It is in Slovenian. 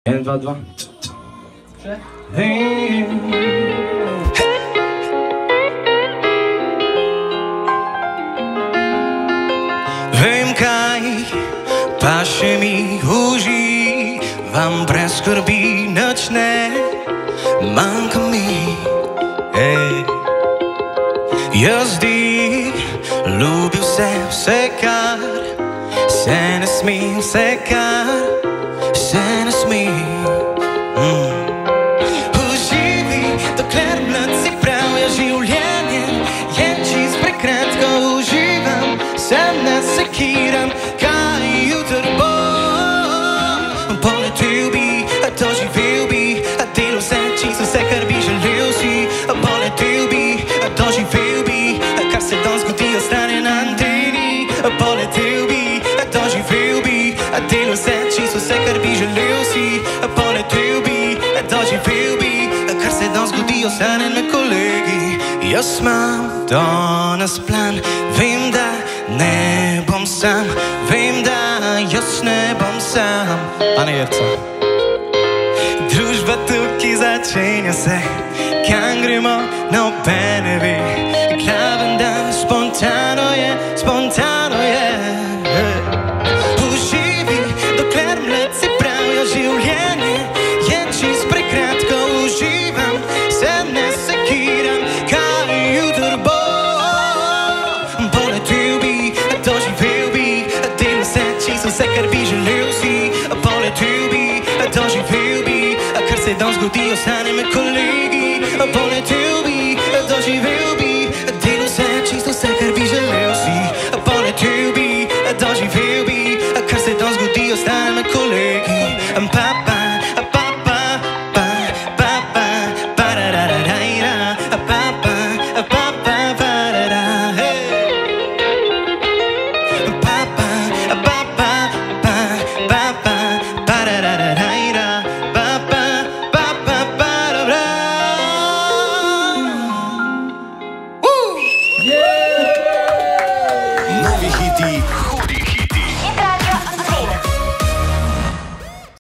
1, 2, 2. Vem kaj, pa še mi uživam brez skrbi, nič ne manjka mi. Jaz bi ljubil vse kar se ne sme, vse kar se ne sme. Uživi, dokler mlad si prav, je življenje je čist prekratko. Uživam, se ne sekiram, kaj jutr bo. Poletel bi, doživel bi, delal vse čisto vse, kar bi želel si. Poletel bi, doživel bi, kar se danes zgodi, ostane na anteni. Poletel bi, doživel bi, delal vse čisto vse, kar bi želel si. Poletel bi, doživel bi, kar se danes zgodi, ostane na kolegi. Jaz imam danes plan, vem, da ne bom sam, vem, da jaz ne bom sam. A ne Jerca? Družba tukaj začenja se, kam gremo, noben ne ve. Glaven dan, spontano je, spontano je. Uživi, dokler mlad si prav, je življenje je čist prekratko. Uživam, se ne sekiram, kaj jutr bo. Poletel bi, doživel bi, delal vse čisto vse, kar bi želel si. Poletel bi, doživel bi, kar se danes zgodi, ostane med kolegi. Poletel bi, doživel bi, delal vse čisto vse, kar bi želel si. Poletel bi, doživel bi, kar se danes zgodi, ostane med kolegi. Нові хіти